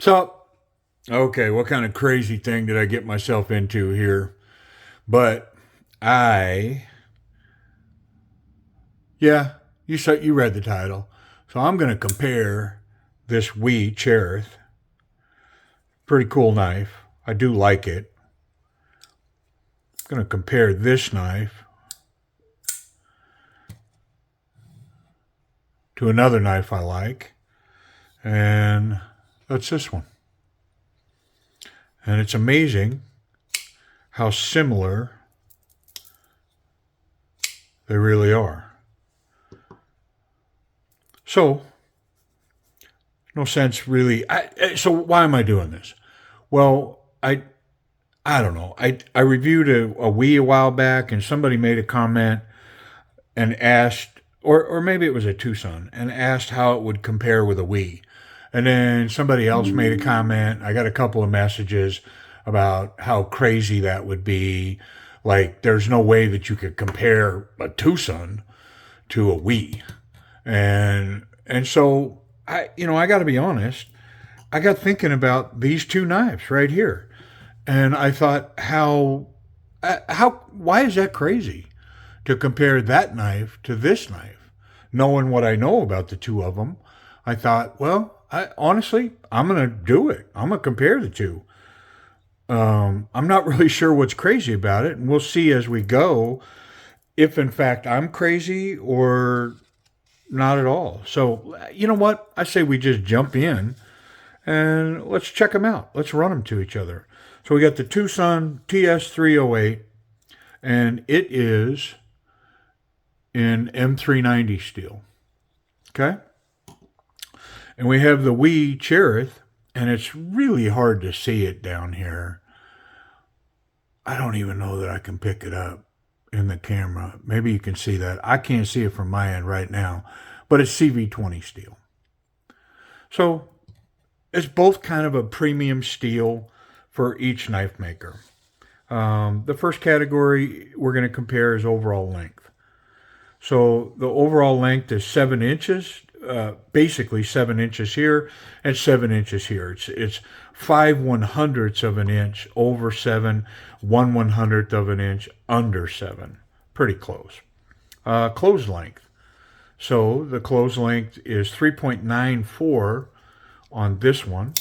So, okay, what kind of crazy thing did I get myself into here? But I, yeah, you read the title. So I'm going to compare this WE CHARITH, pretty cool knife. I do like it. I'm going to compare this knife to another knife I like, and that's this one. And it's amazing how similar they really are. So, no sense really. So why am I doing this? Well, I don't know. I reviewed a WE a while back, and somebody made a comment and asked, or maybe it was a TWOSUN, and asked how it would compare with a WE. And then somebody else made a comment. I got a couple of messages about how crazy that would be. Like, there's no way that you could compare a TWOSUN to a WE. And so I got to be honest. I got thinking about these two knives right here, and I thought, why is that crazy to compare that knife to this knife? Knowing what I know about the two of them, I thought, well, honestly, I'm going to do it. I'm going to compare the two. I'm not really sure what's crazy about it, and we'll see as we go if, in fact, I'm crazy or not at all. So, you know what? I say we just jump in and let's check them out. Let's run them to each other. So we got the TWOSUN TS308, and it is in M390 steel. Okay? And we have the WE CHARITH, and it's really hard to see it down here. I don't even know that I can pick it up in the camera. Maybe you can see that. I can't see it from my end right now, but it's CV20 steel. So it's both kind of a premium steel for each knife maker. The first category we're going to compare is overall length. So the overall length is 7 inches, basically 7 inches here and 7 inches here. It's 5/100ths of an inch over 7, 1/100th of an inch under 7. Pretty close. Close length. So the close length is 3.94 on this one,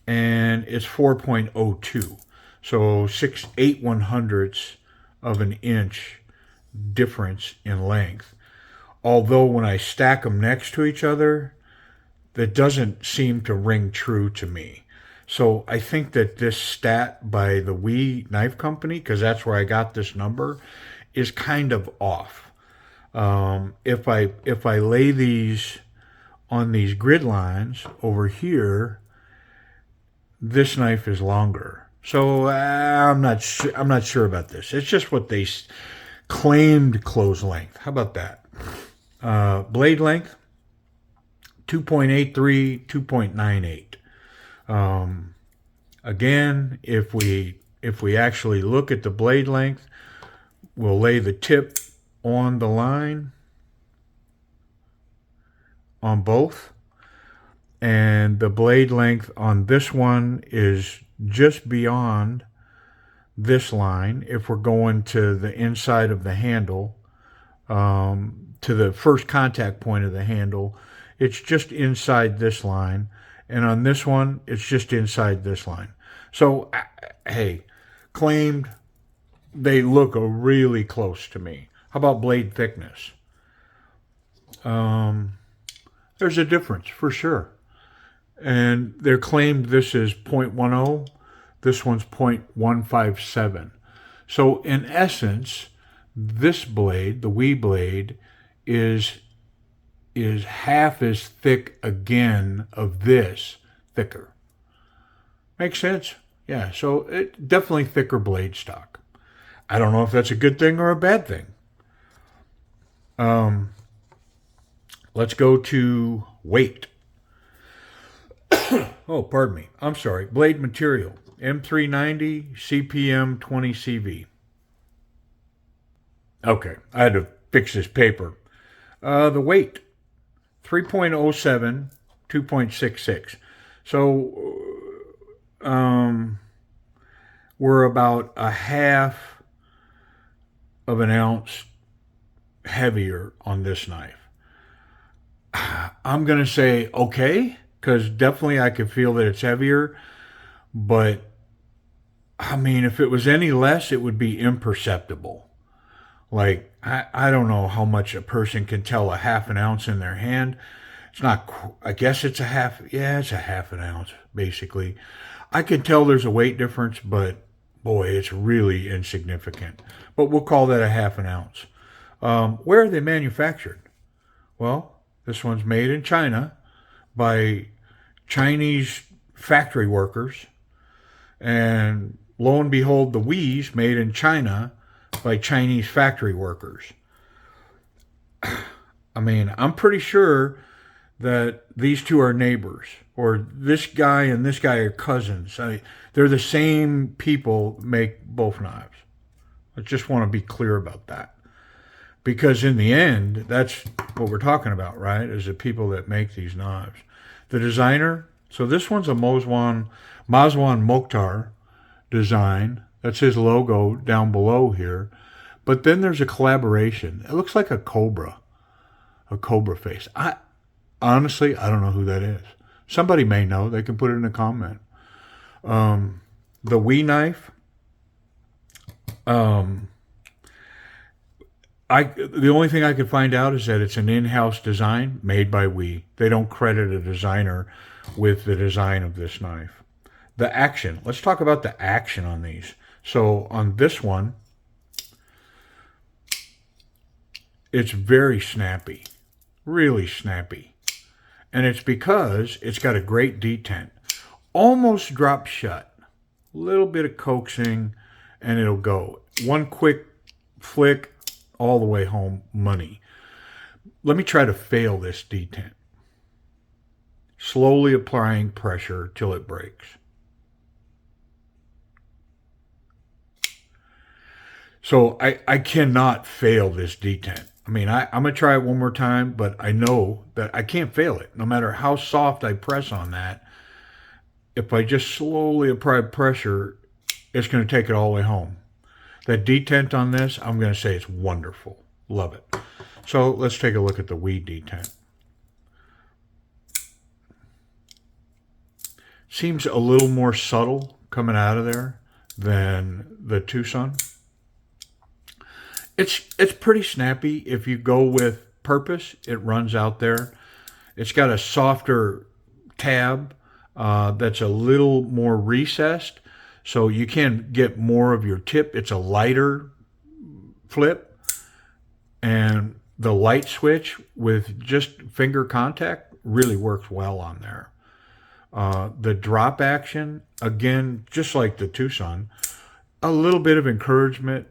and it's 4.02. So 8/100ths of an inch difference in length. Although when I stack them next to each other, that doesn't seem to ring true to me. So I think that this stat by the WE Knife Company, because that's where I got this number, is kind of off. If I lay these on these grid lines over here, this knife is longer. So I'm not sure about this. It's just what they claimed close length. How about that? Blade length, 2.83, 2.98. Again, if we actually look at the blade length, we'll lay the tip on the line on both, and the blade length on this one is just beyond this line. If we're going to the inside of the handle, to the first contact point of the handle, it's just inside this line, and on this one, it's just inside this line. So, hey, claimed they look really close to me. How about blade thickness? There's a difference for sure. And they're claimed this is 0.10, this one's 0.157. So in essence, this blade, the WE blade, is half as thick again of this, thicker. Makes sense? Yeah, so it definitely thicker blade stock. I don't know if that's a good thing or a bad thing. Let's go to weight. Oh, pardon me. I'm sorry. Blade material. M390 CPM 20 CV. Okay, I had to fix this paper. The weight. 3.07 2.66. So we're about a half of an ounce heavier on this knife. I'm going to say okay, because definitely I could feel that it's heavier, but I mean, if it was any less, it would be imperceptible. Like, I don't know how much a person can tell a half an ounce in their hand. It's not, I guess it's a half, yeah, it's a half an ounce, basically. I can tell there's a weight difference, but boy, it's really insignificant. But we'll call that a half an ounce. Where are they manufactured? Well, this one's made in China by Chinese factory workers. And lo and behold, the WE's made in China by Chinese factory workers. I mean, I'm pretty sure that these two are neighbors, or this guy and this guy are cousins. They're the same people make both knives. I just want to be clear about that. Because in the end, that's what we're talking about, right? Is the people that make these knives. The designer, so this one's a Mazwan Mokhtar design. That's his logo down below here. But then there's a collaboration. It looks like a cobra face. Honestly, I don't know who that is. Somebody may know. They can put it in a comment. The WE knife. The only thing I could find out is that it's an in-house design made by WE. They don't credit a designer with the design of this knife. The action. Let's talk about the action on these. So on this one, it's very snappy. Really snappy. And it's because it's got a great detent. Almost drop shut. A little bit of coaxing and it'll go. One quick flick, all the way home, money. Let me try to fail this detent. Slowly applying pressure till it breaks. So I cannot fail this detent. I mean, I'm going to try it one more time, but I know that I can't fail it. No matter how soft I press on that, if I just slowly apply pressure, it's going to take it all the way home. That detent on this, I'm going to say it's wonderful. Love it. So let's take a look at the WE detent. Seems a little more subtle coming out of there than the TWOSUN. It's pretty snappy. If you go with purpose, it runs out there. It's got a softer tab that's a little more recessed, so you can get more of your tip. It's a lighter flip, and the light switch with just finger contact really works well on there. The drop action, again, just like the TWOSUN, a little bit of encouragement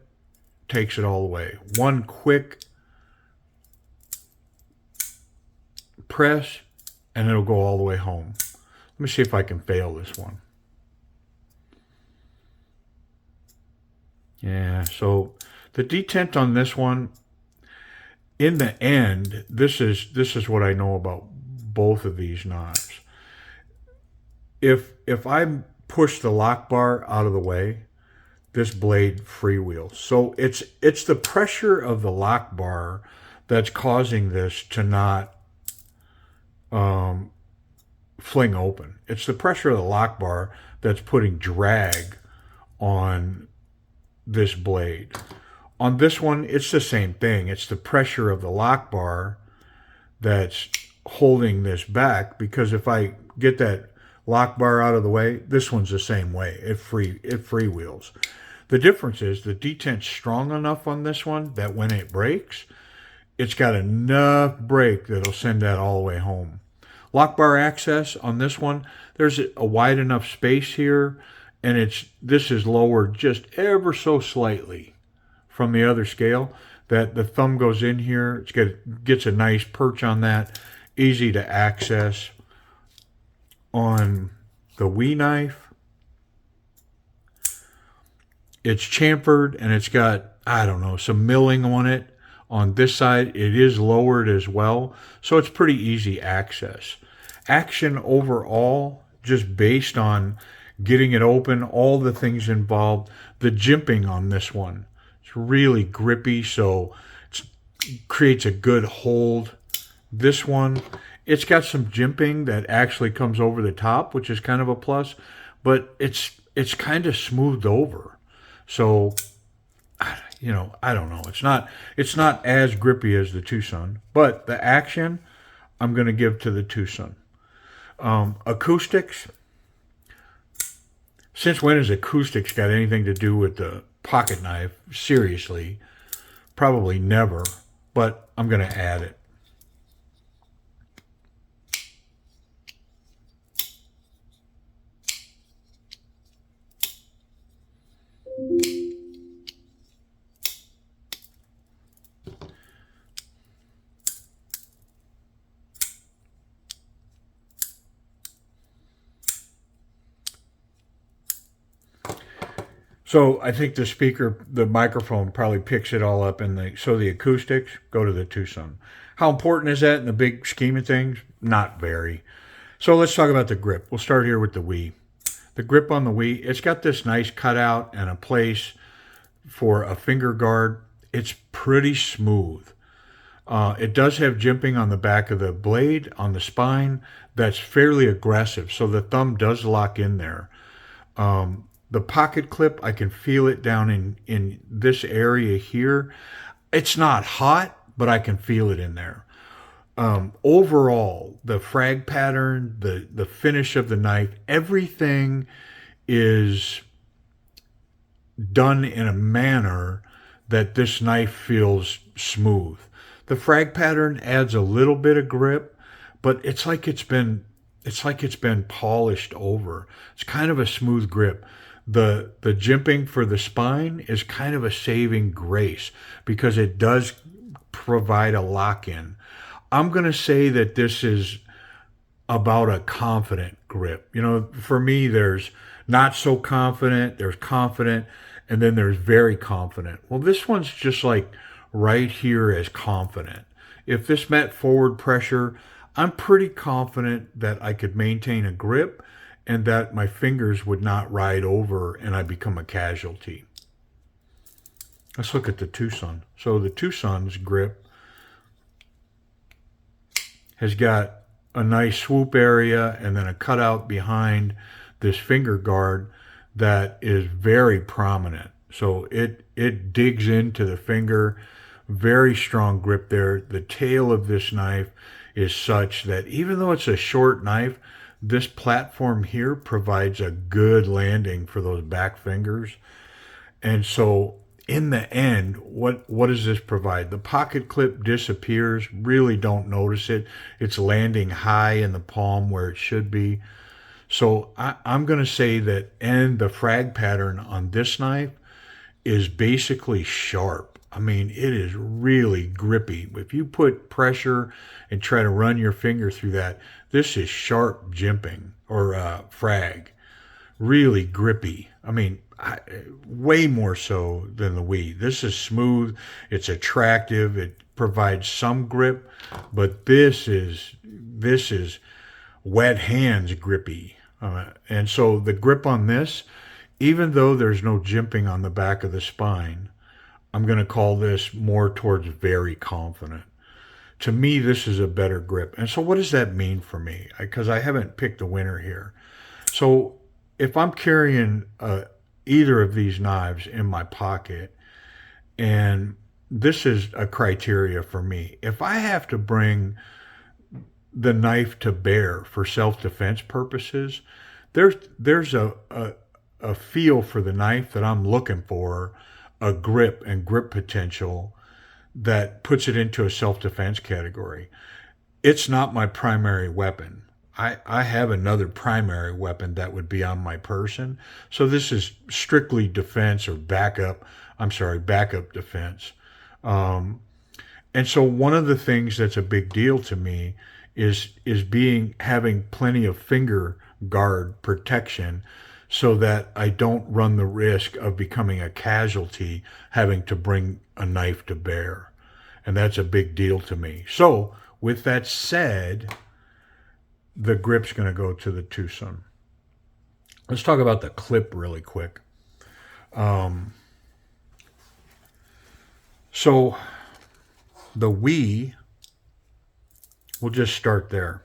takes it all the way. One quick press and it'll go all the way home. Let me see if I can fail this one. Yeah, so the detent on this one, in the end, this is what I know about both of these knives. If I push the lock bar out of the way, this blade freewheels. So it's the pressure of the lock bar that's causing this to not fling open. It's the pressure of the lock bar that's putting drag on this blade. On this one, it's the same thing. It's the pressure of the lock bar that's holding this back, because if I get that lock bar out of the way, this one's the same way. It freewheels. The difference is the detent's strong enough on this one that when it breaks, it's got enough break that'll send that all the way home. Lock bar access on this one, there's a wide enough space here, and this is lowered just ever so slightly from the other scale that the thumb goes in here. Gets a nice perch on that, easy to access. On the WE knife, it's chamfered and it's got, I don't know, some milling on it. On this side, it is lowered as well, so it's pretty easy access. action overall, just based on getting it open, all the things involved. The jimping on this one, it's really grippy, so it creates a good hold. This one, it's got some jimping that actually comes over the top, which is kind of a plus, but it's kind of smoothed over. So, I don't know. It's not as grippy as the TWOSUN, but the action I'm going to give to the TWOSUN. Acoustics. Since when has acoustics got anything to do with the pocket knife? Seriously, probably never, but I'm going to add it. So I think the microphone probably picks it all up, so the acoustics go to the TWOSUN. How important is that in the big scheme of things? Not very. So let's talk about the grip. We'll start here with the WE. The grip on the WE, it's got this nice cutout and a place for a finger guard. It's pretty smooth. It does have jimping on the back of the blade, on the spine. That's fairly aggressive, so the thumb does lock in there. The pocket clip, I can feel it down in this area here. It's not hot, but I can feel it in there. Overall, the frag pattern, the finish of the knife, everything is done in a manner that this knife feels smooth. The frag pattern adds a little bit of grip, but it's like it's been polished over. It's kind of a smooth grip. The jimping for the spine is kind of a saving grace because it does provide a lock-in. I'm going to say that this is about a confident grip. For me, there's not so confident, there's confident, and then there's very confident. Well, this one's just like right here as confident. If this met forward pressure, I'm pretty confident that I could maintain a grip and that my fingers would not ride over and I become a casualty. Let's look at the TWOSUN. So the TWOSUN's grip has got a nice swoop area and then a cutout behind this finger guard that is very prominent. So it digs into the finger, very strong grip there. The tail of this knife is such that even though it's a short knife, this platform here provides a good landing for those back fingers. And so in the end, what does this provide? The pocket clip disappears, really don't notice it. It's landing high in the palm where it should be. So I'm going to say that, and the frag pattern on this knife is basically sharp. I mean, it is really grippy. If you put pressure and try to run your finger through that, this is sharp jimping or frag. Really grippy. I mean, way more so than the WE. This is smooth. It's attractive. It provides some grip, but this is wet hands grippy. And so the grip on this, even though there's no jimping on the back of the spine, I'm going to call this more towards very confident. To me, this is a better grip. And so what does that mean for me? Because I haven't picked a winner here. So if I'm carrying either of these knives in my pocket, and this is a criteria for me, if I have to bring the knife to bear for self-defense purposes, there's a feel for the knife that I'm looking for, a grip and grip potential that puts it into a self-defense category. It's not my primary weapon. I have another primary weapon that would be on my person. So this is strictly defense or backup defense. And so one of the things that's a big deal to me is having plenty of finger guard protection so that I don't run the risk of becoming a casualty having to bring a knife to bear. And that's a big deal to me. So with that said, the grip's going to go to the TWOSUN. Let's talk about the clip really quick. So the WE, we'll just start there.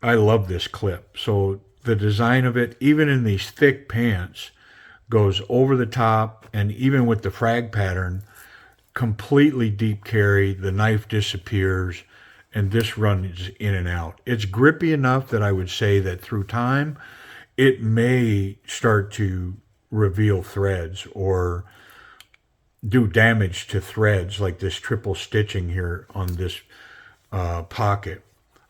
I love this clip. So the design of it, even in these thick pants, goes over the top, and even with the frag pattern, completely deep carry, the knife disappears, and this runs in and out. It's grippy enough that I would say that through time, it may start to reveal threads or do damage to threads, like this triple stitching here on this pocket.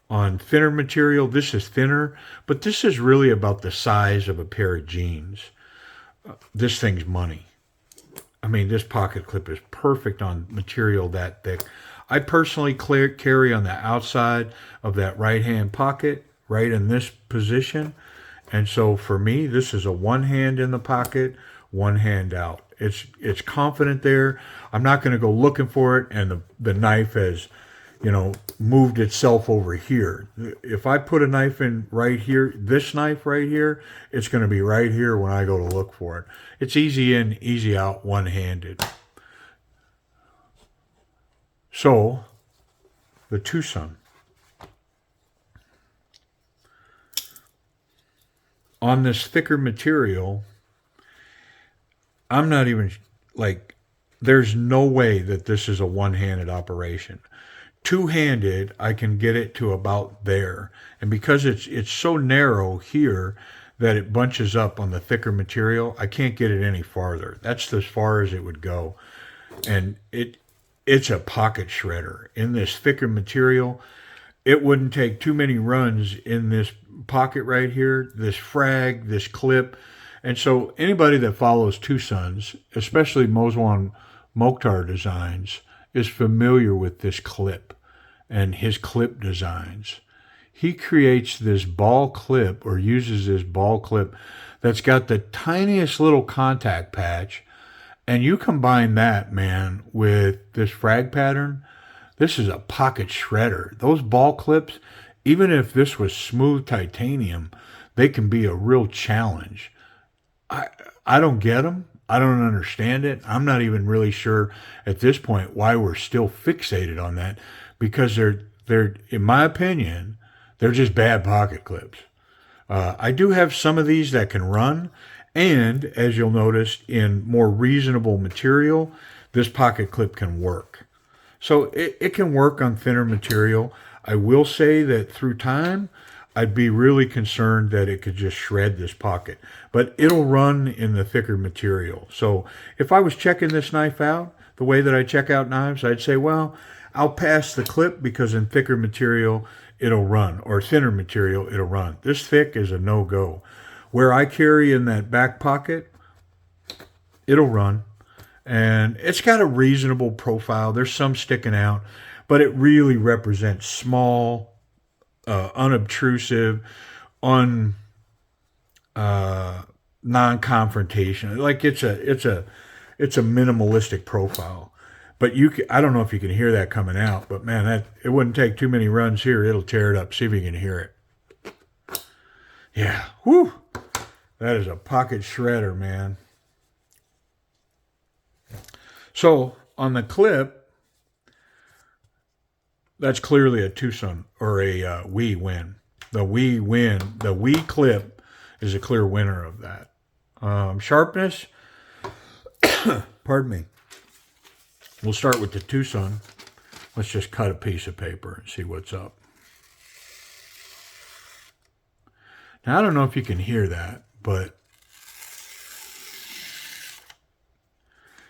On thinner material, this is thinner, but this is really about the size of a pair of jeans. This thing's money. I mean, this pocket clip is perfect on material that thick. I personally carry on the outside of that right-hand pocket, right in this position. And so for me, this is a one hand in the pocket, one hand out. It's confident there. I'm not going to go looking for it, and the knife has, you know, moved itself over here. If I put a knife in right here, this knife right here, it's going to be right here when I go to look for it. It's easy in, easy out, one-handed. So, the TWOSUN. On this thicker material, I'm not even, like, there's no way that this is a one-handed operation. Two-handed, I can get it to about there. And because it's so narrow here that it bunches up on the thicker material, I can't get it any farther. That's as far as it would go. And it's a pocket shredder. In this thicker material, it wouldn't take too many runs in this pocket right here, this frag, this clip. And so anybody that follows TWOSUNs, especially Moswan Mokhtar designs, is familiar with this clip and his clip designs. He creates this ball clip, or uses this ball clip that's got the tiniest little contact patch, and you combine that, man, with this frag pattern, this is a pocket shredder. Those ball clips, even if this was smooth titanium, they can be a real challenge. I don't get them. I don't understand it. I'm not even really sure at this point why we're still fixated on that, because they're in my opinion, they're just bad pocket clips. I do have some of these that can run, and as you'll notice, in more reasonable material, this pocket clip can work. So it can work on thinner material. I will say that through time, I'd be really concerned that it could just shred this pocket. But it'll run in the thicker material. So if I was checking this knife out, the way that I check out knives, I'd say, well, I'll pass the clip because in thicker material, it'll run. Or thinner material, it'll run. This thick is a no-go. Where I carry in that back pocket, it'll run. And it's got a reasonable profile. There's some sticking out. But it really represents small, unobtrusive, non-confrontation. Like it's a minimalistic profile. But I don't know if you can hear that coming out. But man, it wouldn't take too many runs here. It'll tear it up. See if you can hear it. Yeah, whew. That is a pocket shredder, man. So on the clip, that's clearly a TWOSUN or a WE win. The WE clip is a clear winner of that. Sharpness, pardon me. We'll start with the TWOSUN. Let's just cut a piece of paper and see what's up. Now, I don't know if you can hear that, but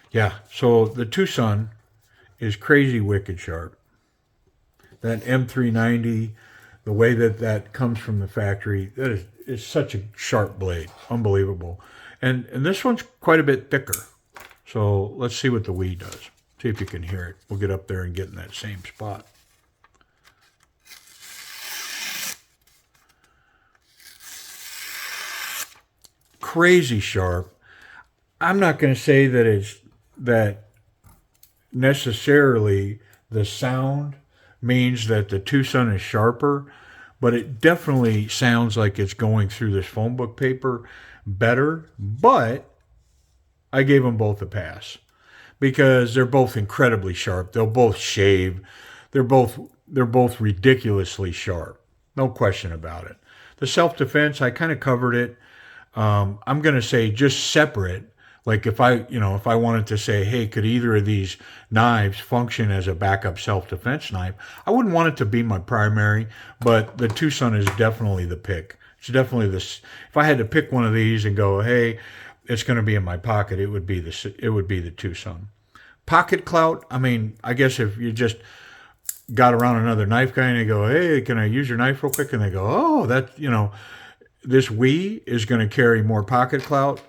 yeah, so the TWOSUN is crazy wicked sharp. That M390, the way that comes from the factory, that is such a sharp blade. Unbelievable. And this one's quite a bit thicker. So let's see what the WE does. See if you can hear it. We'll get up there and get in that same spot. Crazy sharp. I'm not going to say that necessarily the sound means that the TWOSUN is sharper, but it definitely sounds like it's going through this phone book paper better. But I gave them both a pass because they're both incredibly sharp. They'll both shave. They're both ridiculously sharp. No question about it. The self-defense, I kind of covered it. I'm going to say just separate. Like if I wanted to say, hey, could either of these knives function as a backup self-defense knife? I wouldn't want it to be my primary, but the TWOSUN is definitely the pick. It's definitely this. If I had to pick one of these and go, hey, it's going to be in my pocket, it would be the TWOSUN. Pocket clout. I mean, I guess if you just got around another knife guy and they go, hey, can I use your knife real quick? And they go, oh, this WE is going to carry more pocket clout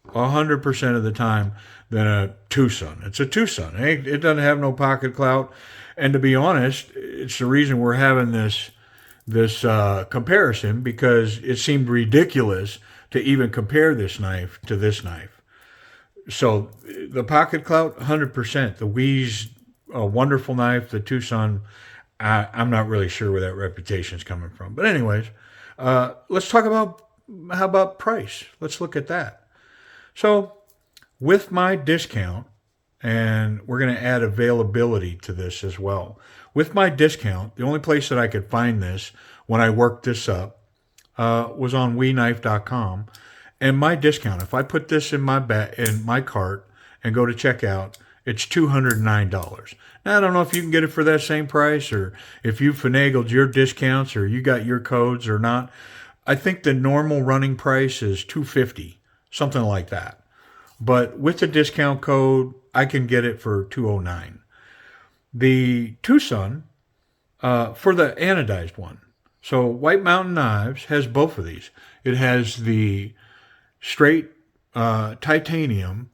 100% of the time than a TWOSUN. It's a TWOSUN. It doesn't have no pocket clout. And to be honest, it's the reason we're having this comparison, because it seemed ridiculous to even compare this knife to this knife. So the pocket clout, 100%. The WE's a wonderful knife. The TWOSUN, I'm not really sure where that reputation is coming from. But anyways, let's talk about, how about price? Let's look at that. So with my discount, and we're going to add availability to this as well. With my discount, the only place that I could find this when I worked this up was on WeKnife.com. And my discount, if I put this in my cart and go to checkout, it's $209. Now, I don't know if you can get it for that same price, or if you finagled your discounts, or you got your codes or not. I think the normal running price is $250, something like that. But with the discount code, I can get it for $209. The TWOSUN, for the anodized one. So White Mountain Knives has both of these. It has the straight titanium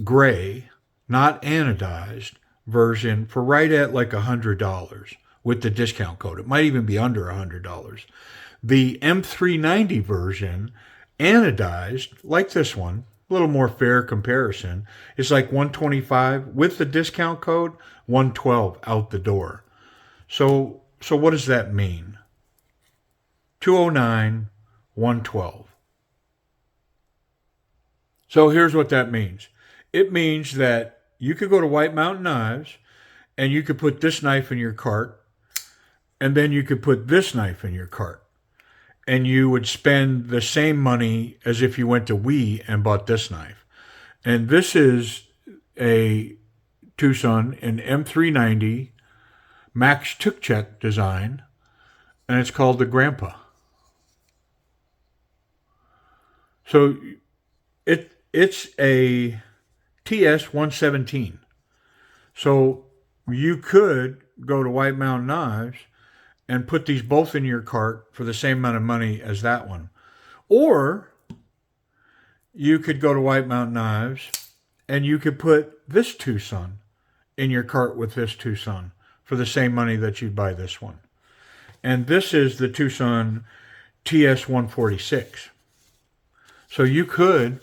gray, not anodized version for right at like $100 with the discount code. It might even be under $100. The M390 version, anodized, like this one, a little more fair comparison, is like $125 with the discount code, $112 out the door. So what does that mean? $209, $112. So here's what that means. It means that you could go to White Mountain Knives and you could put this knife in your cart, and then you could put this knife in your cart, and you would spend the same money as if you went to WE and bought this knife. And this is a TWOSUN, an M390 Max Tukchek design, and it's called the Grandpa. So it's a TS117. So you could go to White Mountain Knives and put these both in your cart for the same amount of money as that one. Or you could go to White Mountain Knives and you could put this TWOSUN in your cart with this TWOSUN for the same money that you'd buy this one. And this is the TWOSUN TS146. So you could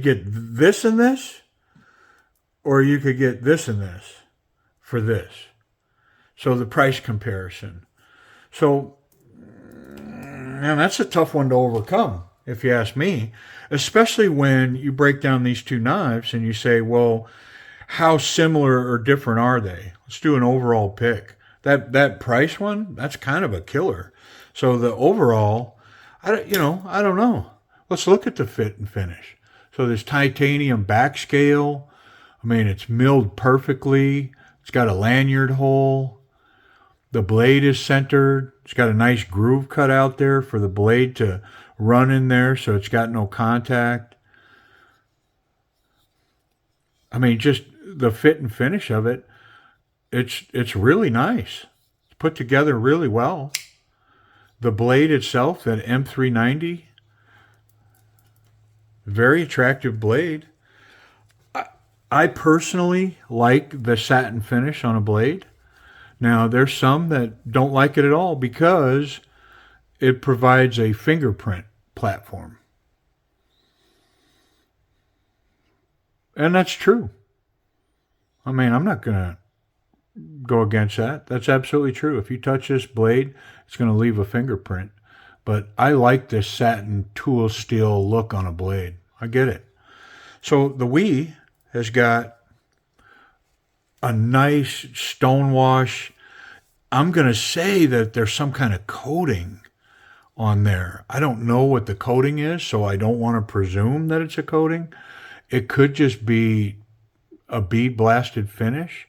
get this and this, or you could get this and this for this. So the price comparison. So, man, that's a tough one to overcome, if you ask me, especially when you break down these two knives and you say, well, how similar or different are they? Let's do an overall pick. That price one, that's kind of a killer. So the overall, I don't know. Let's look at the fit and finish. So this titanium back scale, I mean, it's milled perfectly. It's got a lanyard hole. The blade is centered. It's got a nice groove cut out there for the blade to run in there, so it's got no contact. I mean, just the fit and finish of it, it's really nice. It's put together really well. The blade itself, that M390, very attractive blade. I personally like the satin finish on a blade. Now, there's some that don't like it at all because it provides a fingerprint platform. And that's true. I mean, I'm not going to go against that. That's absolutely true. If you touch this blade, it's going to leave a fingerprint. But I like this satin tool steel look on a blade. I get it. So the WE has got a nice stonewash. I'm going to say that there's some kind of coating on there. I don't know what the coating is, so I don't want to presume that it's a coating. It could just be a bead blasted finish,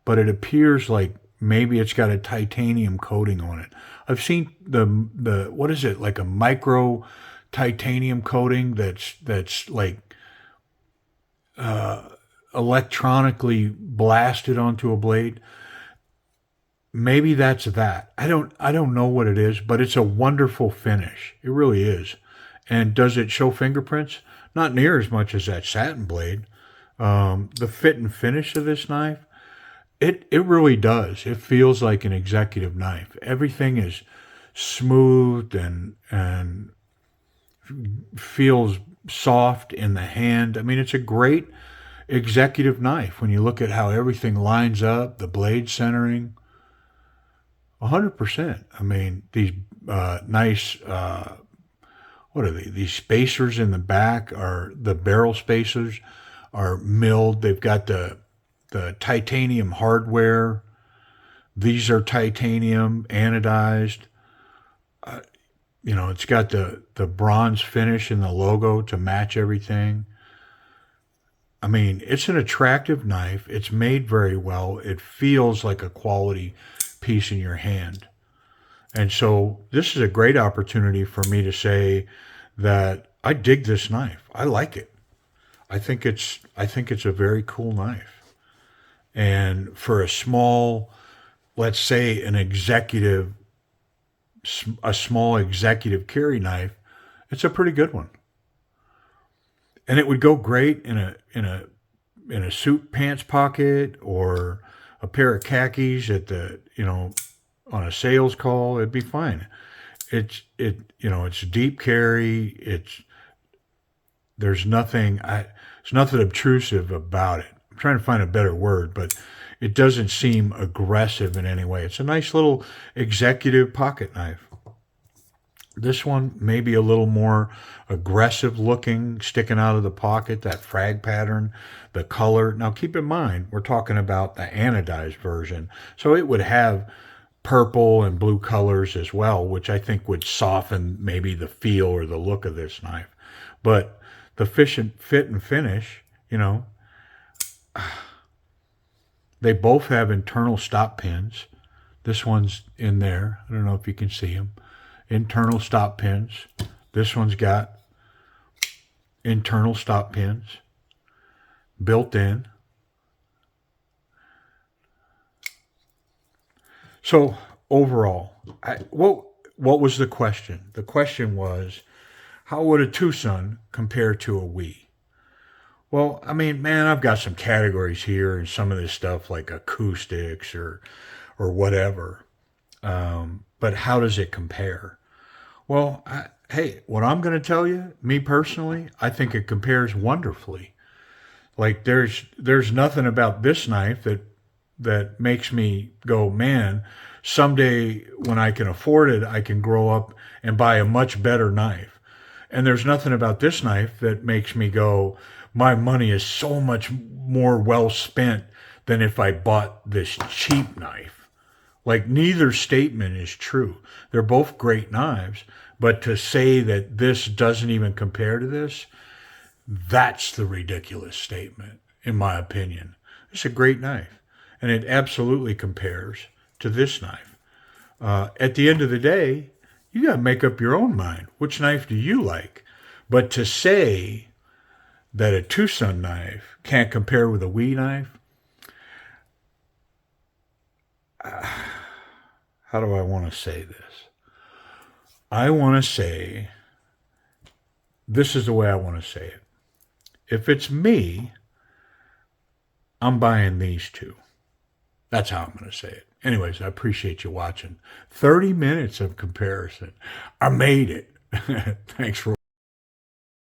but it appears like maybe it's got a titanium coating on it. I've seen the what is it, like a micro titanium coating that's like electronically blasted onto a blade. Maybe that's that. I don't know what it is, but it's a wonderful finish. It really is. And does it show fingerprints? Not near as much as that satin blade. The fit and finish of this knife, it really does. It feels like an executive knife. Everything is smooth and feels soft in the hand. I mean, it's a great executive knife when you look at how everything lines up, the blade centering. 100%. I mean, these nice, what are they? These spacers in the back are the barrel spacers are milled. They've got the titanium hardware. These are titanium anodized. It's got the bronze finish in the logo to match everything. I mean, it's an attractive knife. It's made very well. It feels like a quality piece in your hand. And so this is a great opportunity for me to say that I dig this knife. I like it. I think it's a very cool knife. And for a small, let's say a small executive carry knife, it's a pretty good one. And it would go great in a suit pants pocket or a pair of khakis at on a sales call. It'd be fine. It's deep carry. There's nothing obtrusive about it. I'm trying to find a better word, but it doesn't seem aggressive in any way. It's a nice little executive pocket knife. This one may be a little more aggressive looking, sticking out of the pocket, that frag pattern, the color. Now keep in mind, we're talking about the anodized version. So it would have purple and blue colors as well, which I think would soften maybe the feel or the look of this knife. But the fit and finish, they both have internal stop pins. This one's in there. I don't know if you can see them. Internal stop pins. This one's got internal stop pins built in. So overall, what was the question? The question was, how would a TWOSUN compare to a WE? Well, I mean, man, I've got some categories here and some of this stuff like acoustics or whatever. But how does it compare? Well, hey, what I'm going to tell you, me personally, I think it compares wonderfully. Like there's nothing about this knife that makes me go, man, someday when I can afford it, I can grow up and buy a much better knife. And there's nothing about this knife that makes me go, my money is so much more well spent than if I bought this cheap knife. Like neither statement is true. They're both great knives, but to say that this doesn't even compare to this, that's the ridiculous statement, in my opinion. It's a great knife, and it absolutely compares to this knife. At the end of the day, you got to make up your own mind. Which knife do you like? But to say that a TWOSUN knife can't compare with a WE knife, how do I want to say this? I want to say, this is the way I want to say it. If it's me, I'm buying these two. That's how I'm going to say it. Anyways, I appreciate you watching. 30 minutes of comparison. I made it. Thanks for